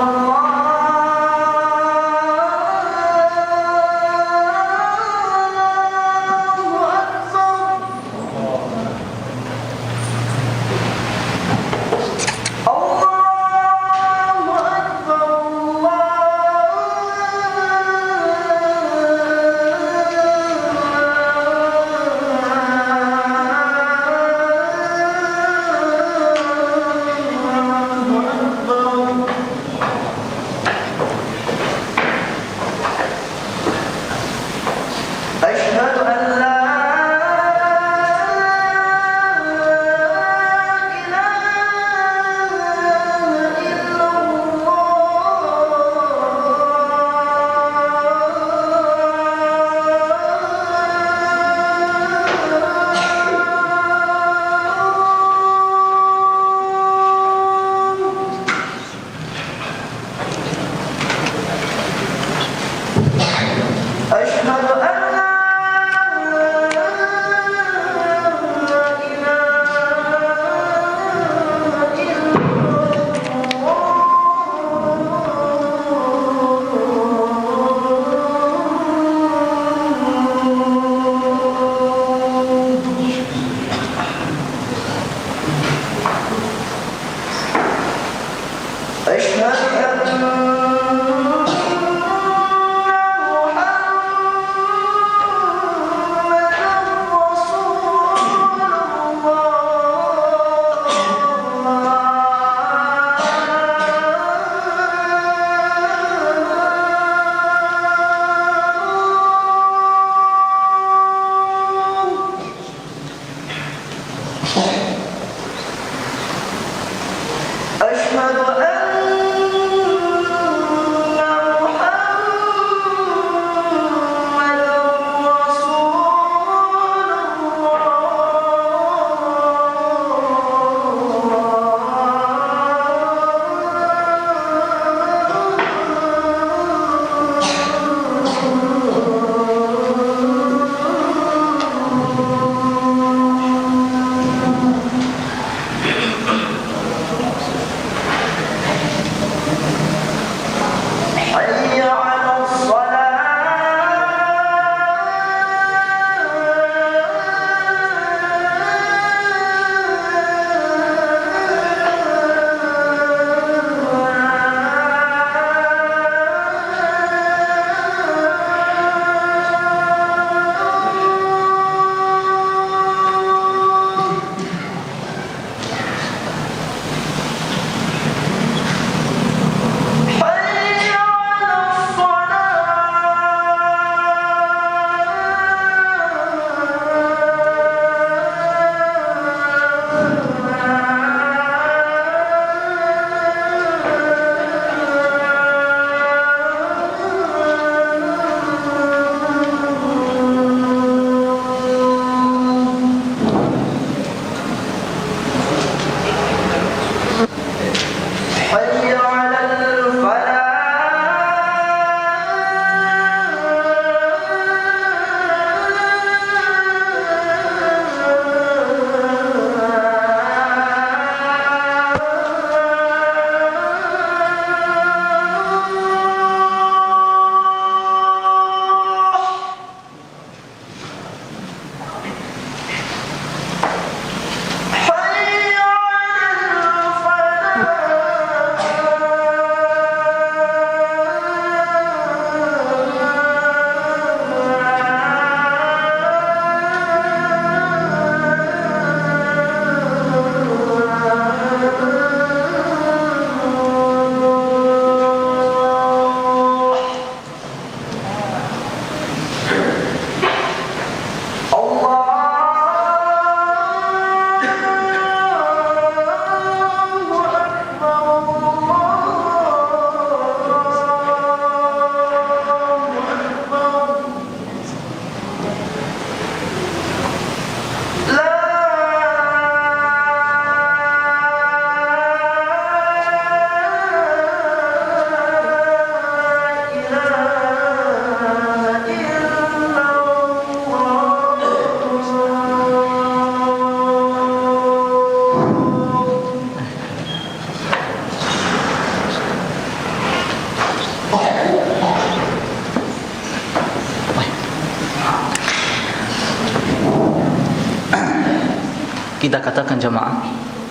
Kita katakan jamaah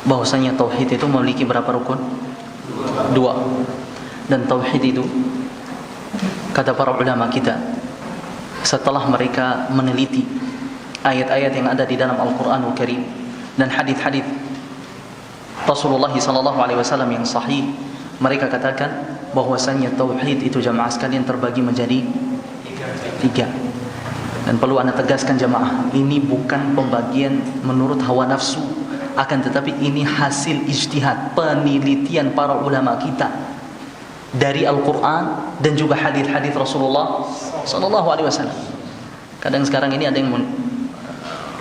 bahwasanya tauhid itu memiliki berapa rukun? Dua. Dan tauhid itu kata para ulama kita, setelah mereka meneliti ayat-ayat yang ada di dalam Al-Qur'anul Karim dan hadis-hadis Rasulullah SAW yang sahih, mereka katakan bahwasanya tauhid itu jamaah sekalian terbagi menjadi tiga. Dan perlu anda tegaskan jamaah, ini bukan pembagian menurut hawa nafsu, akan tetapi ini hasil ijtihad, penelitian para ulama kita dari Al-Quran dan juga hadis-hadis Rasulullah SAW. Kadang sekarang ini ada yang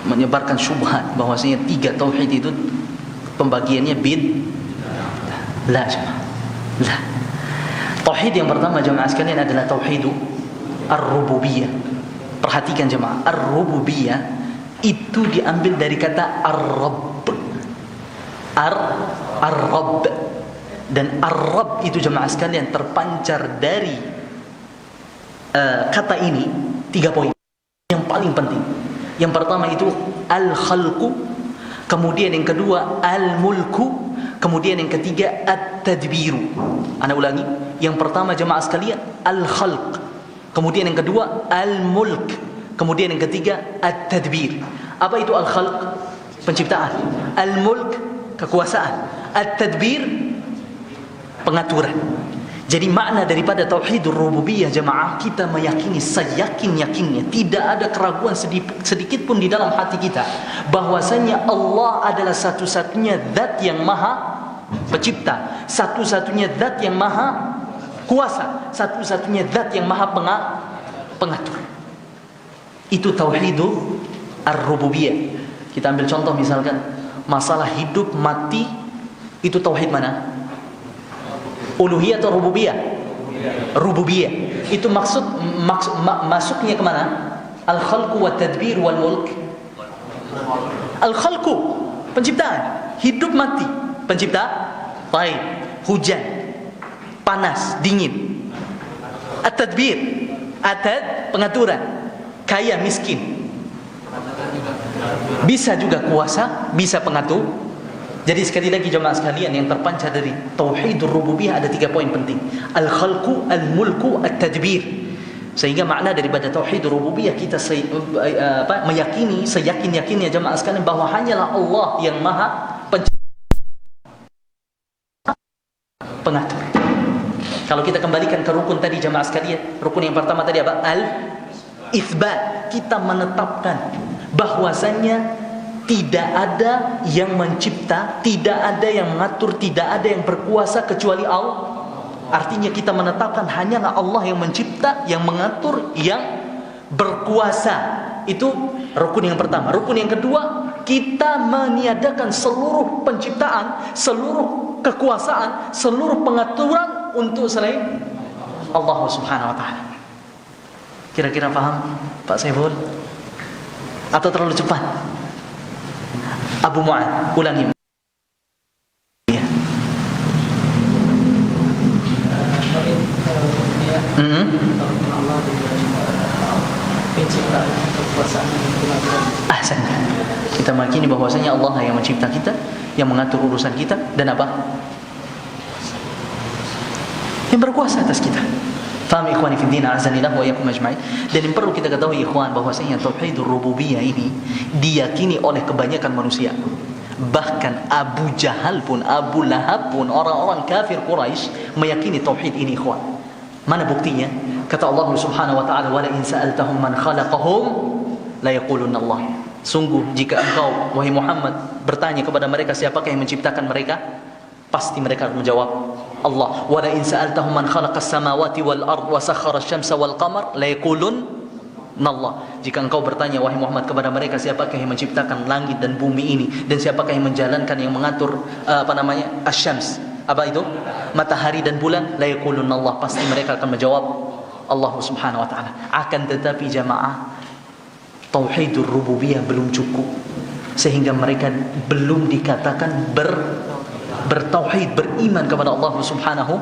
menyebarkan syubhat bahwasanya tiga tauhid itu pembagiannya la jemaah, la. Tauhid yang pertama jemaah sekalian adalah tauhid ar-rububiyah. Perhatikan jemaah, ar-rububiyah itu diambil dari kata ar-rabb. Ar-rabb. Dan ar-rabb itu jemaah sekalian terpancar dari kata ini 3 poin yang paling penting. Yang pertama itu al-khalqu, Kemudian yang kedua al-mulku. Kemudian yang ketiga at-tadbiru. Ana ulangi. Yang pertama jemaah sekalian al-khalq. Kemudian yang kedua al-mulk. Kemudian yang ketiga at-tadbir. Apa itu al-khalq? Penciptaan. Al-mulk kekuasaan. At-tadbir pengaturan. Jadi makna daripada tauhidur rububiyah jemaah, kita meyakini seyakin-yakinnya, tidak ada keraguan sedikit pun di dalam hati kita bahwasanya Allah adalah satu-satunya zat yang maha pencipta, satu-satunya zat yang maha kuasa, satu-satunya zat yang maha pengatur. Itu tauhidur ar-rububiyah. Kita ambil contoh misalkan masalah hidup mati, itu tauhid mana? Uluhiyah atau rububiyah? Rububiyah. Itu masuknya kemana? Al-khalqu wa tadbir wal mulk. Al-khalqu penciptaan, hidup mati pencipta, baik, hujan, panas, dingin. At-tadbir, pengaturan, kaya miskin. Bisa juga kuasa, bisa pengatur. Jadi sekali lagi jemaah sekalian, yang terpancar dari tauhidur rububiyah ada 3 poin penting. Al-khalqu, al-mulku, at-tadbir. Sehingga makna daripada tauhidur rububiyah kita meyakini seyakin-yakinnya jemaah sekalian bahwa hanyalah Allah yang maha pengatur. Kalau kita kembalikan ke rukun tadi jemaah sekalian, rukun yang pertama tadi apa? Al-itsbat. Kita menetapkan bahwasanya tidak ada yang mencipta, tidak ada yang mengatur, tidak ada yang berkuasa kecuali Allah. Artinya kita menetapkan hanyalah Allah yang mencipta, yang mengatur, yang berkuasa. Itu rukun yang pertama. Rukun yang kedua, kita meniadakan seluruh penciptaan, seluruh kekuasaan, seluruh pengaturan untuk selain Allah Subhanahu wa taala. Kira-kira paham Pak Saiful? Atau terlalu cepat? Abu Mu'ad, ulangi. Ahsan. Kita meyakini bahwasanya Allah yang mencipta kita, yang mengatur urusan kita, dan apa? Yang berkuasa atas kita. Faham ikhwani fi din, azanillah wa iyyakum ajma'in. Dan yang perlu kita ketahui ikhwan bahwasanya tauhidur rububiyah ini diyakini oleh kebanyakan manusia. Bahkan Abu Jahal pun, Abu Lahab pun, orang-orang kafir Quraisy meyakini tauhid ini ikhwan. Mana buktinya? Kata Allah Subhanahu wa taala, "Wa la in sa'altahum man khalaqahum la yaqulunna Allah." Sungguh jika engkau wahai Muhammad bertanya kepada mereka siapakah yang menciptakan mereka, pasti mereka akan menjawab Allah. Wa la in sa'altahum man khalaqas samawati wal ard wa sakhkhara asy-syamsa wal qamar la yaqulunna Allah. Jika engkau bertanya wahai Muhammad kepada mereka siapakah yang menciptakan langit dan bumi ini dan siapakah yang menjalankan, yang mengatur asy-syams, apa itu? Matahari dan bulan, la yaqulunna Allah, pasti mereka akan menjawab Allah Subhanahu wa taala. Akan tetapi jamaah, tauhidur rububiyah belum cukup sehingga mereka belum dikatakan bertauhid, beriman kepada Allah Subhanahu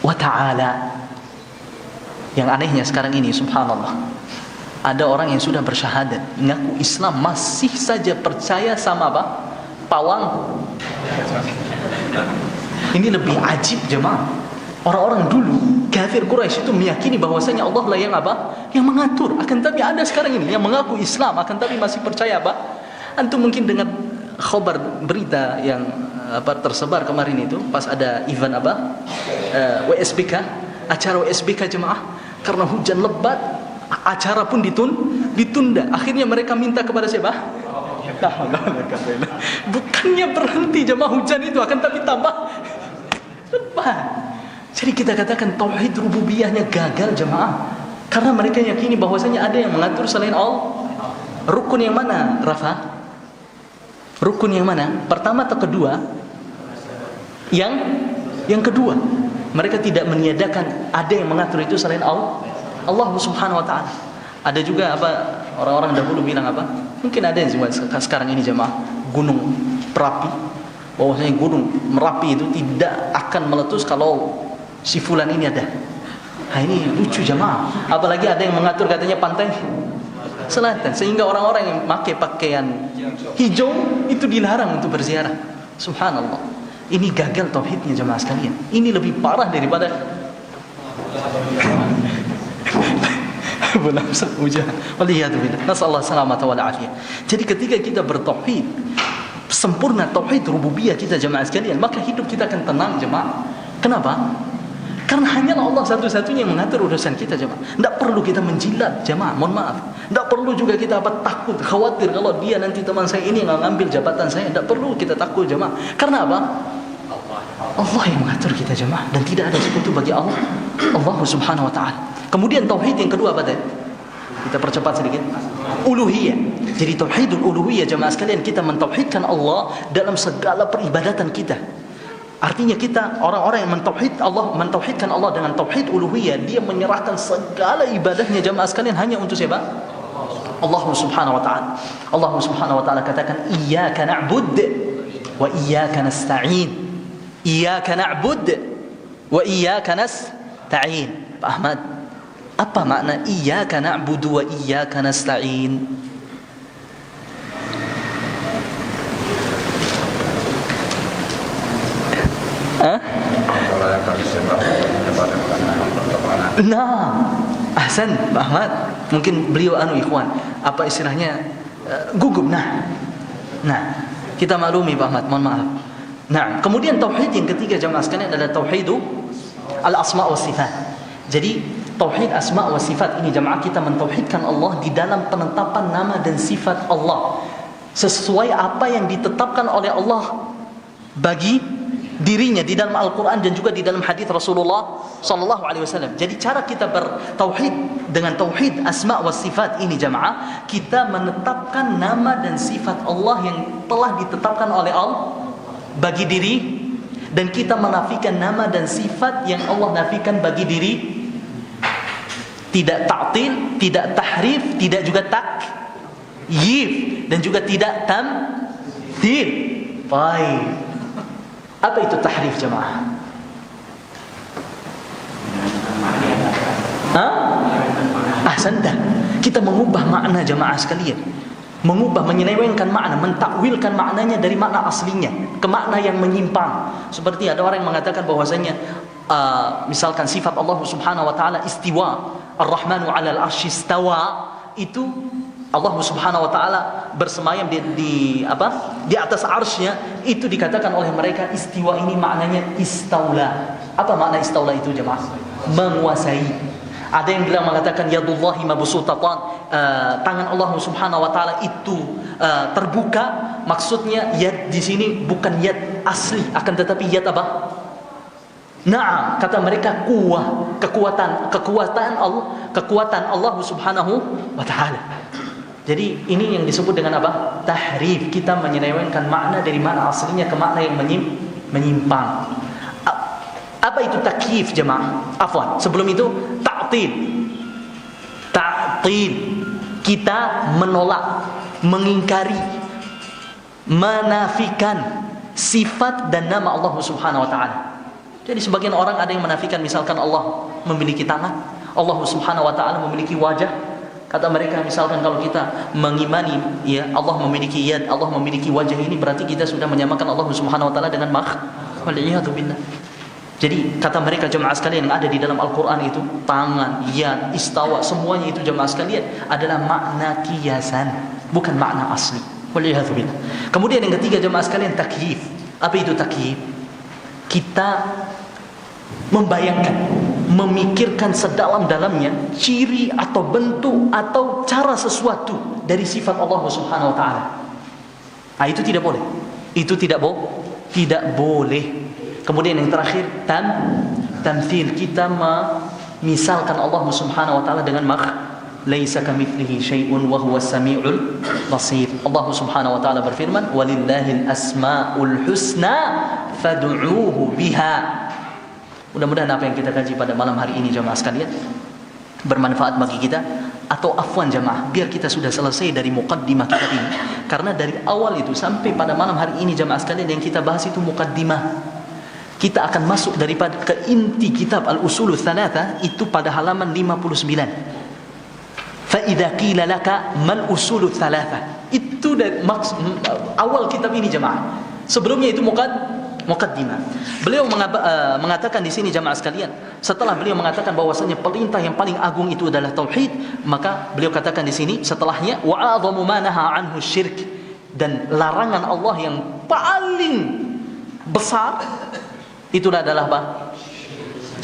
wa taala. Yang anehnya sekarang ini subhanallah, ada orang yang sudah bersyahadat, mengaku Islam, masih saja percaya sama apa? Pawang. Ini lebih ajib jemaah. Orang-orang dulu kafir Quraisy itu meyakini bahwasanya Allah lah yang apa? Yang mengatur. Akan tapi ada sekarang ini yang mengaku Islam akan tapi masih percaya apa? Antum mungkin dengar khabar berita yang tersebar kemarin itu pas ada event WSBK, acara WSBK jemaah, karena hujan lebat acara pun ditunda. Akhirnya mereka minta kepada siapa? Bukannya berhenti jemaah hujan itu, akan tapi tambah lebat. Jadi kita katakan tauhid rububiyahnya gagal jemaah karena mereka yakini bahwasanya ada yang mengatur selain Allah. Rukun yang mana, Rafa? Rukun yang mana? Pertama atau kedua? Yang kedua. Mereka tidak meniadakan ada yang mengatur itu selain Allah Subhanahu wa taala. Ada juga orang-orang dahulu bilang apa? Mungkin ada yang sekarang ini jemaah, gunung Merapi, bahwasanya gunung Merapi itu tidak akan meletus kalau si fulan ini ada. Nah ini lucu jemaah. Apalagi ada yang mengatur katanya pantai selatan, sehingga orang-orang yang pakai pakaian hijau itu dilarang untuk berziarah. Subhanallah. Ini gagal tauhidnya jemaah sekalian. Ini lebih parah daripada nasallahu salamata wal afiyah. Jadi ketika kita bertauhid, sempurna tauhid rububiyah kita jemaah sekalian, maka hidup kita akan tenang jemaah. Kenapa? Karena hanyalah Allah satu-satunya yang mengatur urusan kita jemaah. Tidak perlu kita menjilat jemaah, mohon maaf. Tidak perlu juga kita takut, khawatir kalau dia nanti teman saya ini nggak ngambil jabatan saya. Tidak perlu kita takut jemaah. Karena apa? Allah yang mengatur kita jemaah, dan tidak ada sekutu bagi Allah subhanahu wa ta'ala. Kemudian tauhid yang kedua apa tadi? Kita percepat sedikit. Uluhiyah. Jadi tauhidul uluhiyah jemaah sekalian, kita mentauhidkan Allah dalam segala peribadatan kita. Artinya kita orang-orang yang mentauhidkan Allah dengan tauhid uluhiyah, dia menyerahkan segala ibadahnya jemaah sekalian hanya untuk siapa? Allah subhanahu wa ta'ala. Allah subhanahu wa ta'ala katakan iyyaka na'bud wa iyyaka nasta'in. Iyyaka na'bud wa iyyaka nasta'in. Pak Ahmad, apa makna iyyaka na'budu wa iyyaka nasta'in? Nah, ahsan Pak Ahmad. Mungkin beliau ikhwan, apa istilahnya, gugup. Nah, kita maklumi Pak Ahmad, mohon maaf. Nah, kemudian tauhid yang ketiga jemaah sekalian adalah tauhidu al-asma' wa sifat. Jadi tauhid asma' wa sifat ini jemaah, kita mentauhidkan Allah di dalam penetapan nama dan sifat Allah sesuai apa yang ditetapkan oleh Allah bagi dirinya di dalam Al-Quran dan juga di dalam hadis Rasulullah sallallahu alaihi wasallam. Jadi cara kita bertauhid dengan tauhid asma' wa sifat ini jemaah, kita menetapkan nama dan sifat Allah yang telah ditetapkan oleh Allah bagi diri, dan kita menafikan nama dan sifat yang Allah nafikan bagi diri. Tidak ta'til, tidak tahrif, tidak juga takyif, dan juga tidak tamthil. Baik. Apa itu tahrif jemaah? Ahsanta. Kita mengubah makna jemaah sekalian. Mengubah, menyelewengkan makna, mentakwilkan maknanya dari makna aslinya ke makna yang menyimpang. Seperti ada orang yang mengatakan bahwasanya misalkan sifat Allah subhanahu wa ta'ala istiwa, ar-Rahmanu 'alal 'arsy istawa, itu Allah subhanahu wa ta'ala bersemayam di atas arsy-Nya, itu dikatakan oleh mereka istiwa ini maknanya istaula. Apa makna istaula itu jemaah? Menguasai. Ada yang bilang mengatakan yadullahi mabsutatan, tangan Allah subhanahu wa ta'ala itu terbuka. Maksudnya yad di sini bukan yad asli, akan tetapi yad apa? Nah, kata mereka kekuatan Allah subhanahu wa ta'ala. Jadi ini yang disebut dengan apa? Tahrif. Kita menyelewengkan makna dari makna aslinya ke makna yang menyimpang. Apa itu takyif jemaah? Afwan, sebelum itu ta'til. Kita menolak, mengingkari, menafikan sifat dan nama Allah subhanahu wa ta'ala. Jadi sebagian orang ada yang menafikan, misalkan Allah memiliki tangan, Allah subhanahu wa ta'ala memiliki wajah. Kata mereka, misalkan kalau kita mengimani ya Allah memiliki yad, Allah memiliki wajah, ini berarti kita sudah menyamakan Allah subhanahu wa ta'ala dengan makhluk. Wal'iyadu billah. Jadi kata mereka jemaah sekalian, yang ada di dalam Al-Quran itu tangan, yad, istawa, semuanya itu jemaah sekalian adalah makna kiasan, bukan makna asli. Wal'iyadu billah. Kemudian yang ketiga jemaah sekalian, takyif. Apa itu takyif? Kita membayangkan, memikirkan sedalam-dalamnya ciri atau bentuk atau cara sesuatu dari sifat Allah subhanahu wa ta'ala. Nah, itu tidak boleh. Itu tidak boleh. Kemudian yang terakhir, tamthil. Kita memisalkan Allah subhanahu wa ta'ala dengan laisa kamitslihi syai'un wa huwas samiul basir. Allah subhanahu wa ta'ala berfirman, walillahil asmaul husna fad'uuhu biha. Mudah-mudahan apa yang kita kaji pada malam hari ini jemaah sekalian bermanfaat bagi kita. Atau afwan jemaah, biar kita sudah selesai dari muqaddimah kitab ini, karena dari awal itu sampai pada malam hari ini jemaah sekalian yang kita bahas itu muqaddimah. Kita akan masuk daripada ke inti kitab Al-Usulul Tsalatsa itu pada halaman 59. Fa idza qila laka mal usulul tsalatsa, itu Itu awal kitab ini jemaah. Sebelumnya itu muqaddimah. Beliau mengatakan di sini jemaah sekalian, setelah beliau mengatakan bahwasanya perintah yang paling agung itu adalah tauhid, maka beliau katakan di sini setelahnya wa a'dhamu ma naha anhu syirk, dan larangan Allah yang paling besar itu adalah apa?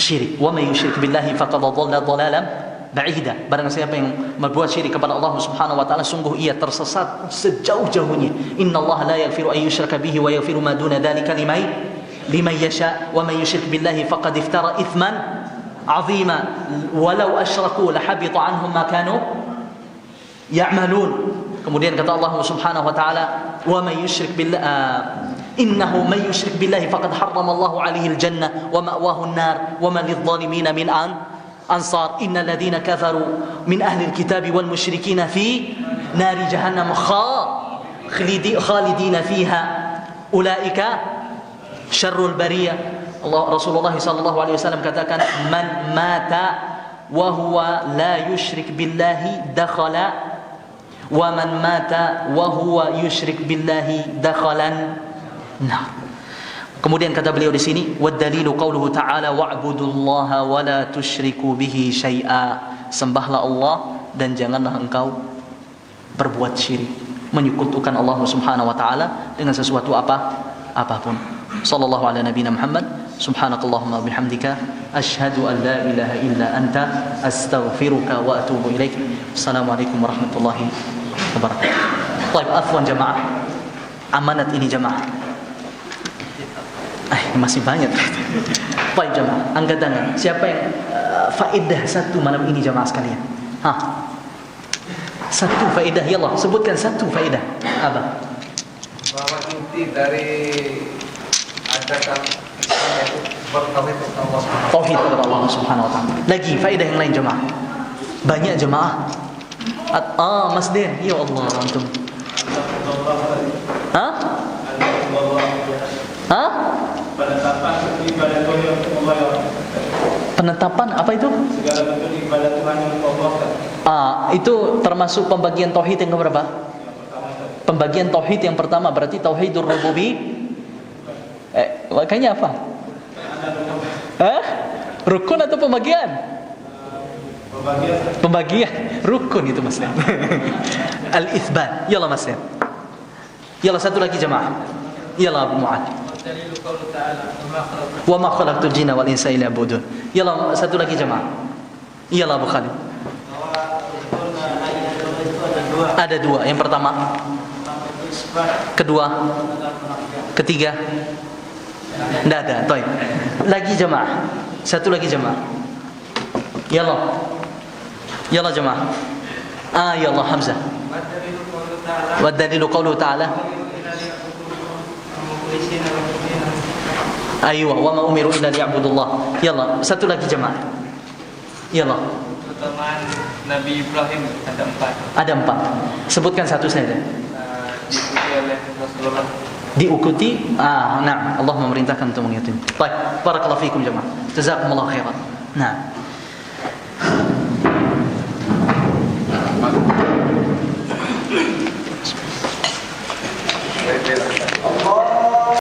Syirik. Wa may yusyrik billahi faqad dhalla dhalalan ba'ida. Barang siapa yang berbuat syirik kepada Allah Subhanahu wa taala, sungguh ia tersesat sejauh-jauhnya. Innallaha la yaghfiru an yushraka bihi wa yaghfiru ma duna dzalika liman yasha wa man yusyrik billahi faqad iftara ithman 'azima walau asyraku lahabita 'anhum ma kanu ya'malun. Kemudian kata Allah Subhanahu wa taala, wa man yusyrik billahi innahu man yusyrik billahi faqad harrama Allahu 'alaihi al-jannah wa ma'wahu an-nar wa man lidh-dhalimin min ansar innal ladzina kafaru min ahli al-kitab wal musyrikin fi nari jahannam khalidina fiha ulaika syarrul bariyah. Rasulullah sallallahu alaihi wasallam katakan, man mata wa huwa la yusyrik billahi dakhala wa man mata wa huwa yusyrik billahi dakhalan. Nah, kemudian kata beliau di sini, wad dalilu qauluhu ta'ala wa'budullaha wa la tusyriku bihi syai'a. Sembahlah Allah dan janganlah engkau berbuat syirik, menyekutukan Allah Subhanahu wa taala dengan sesuatu apapun. Sallallahu ala nabiyina Muhammad. Subhanakallahumma bihamdika asyhadu an la ilaha illa anta astaghfiruka wa atubu ilaik. Assalamualaikum warahmatullahi wabarakatuh. Baik, afwan jemaah. Amanat ini jemaah. Masih banyak. Baik jemaah, angkat tangan. Siapa yang faedah satu malam ini jemaah sekalian? Satu faedah, ya Allah, sebutkan satu faedah. Apa? Bahwa inti dari ajakan Islam itu bertauhid kepada Allah Subhanahu wa taala. Tauhid kepada Allah Subhanahu wa taala. Lagi faedah yang lain jemaah. Banyak jemaah. Mas Den, ya Allah antum. Penetapan apa itu? Segala bentuk ibadah Tuhan yang Allah. Itu termasuk pembagian tauhid yang keberapa? Pembagian tauhid yang pertama berarti tauhidur rububi. Makanya apa? Rukun atau pembagian? Pembagian. Rukun itu Mas. Al-itsbat. Yalla Mas. Yalla satu lagi jemaah. Yalla Abu Mu'ad. Wa ma khalaqtul jinna wal insa illa liya'budun. Yalla satu lagi jemaah. Yalla Abu Khalid. Ada dua. Yang pertama, kedua, ketiga. Tidak ada. Baik. Lagi jemaah. Satu lagi jemaah. Yalla. Yalla jemaah. Yalla Hamzah. Wa dalilu qawluhu ta'ala. Aywa, wa ma umiru illa liya'budullah. Yalla, satu lagi jemaah. Yalla. Pertemuan Nabi Ibrahim ada 4. Ada 4. Sebutkan satu saja. Diikuti oleh Rasulullah. Diikuti. Nah, Allah memerintahkan untuk mengikuti. Baik, barakallahu fikum jemaah. Jazakumullah khairan. Nah.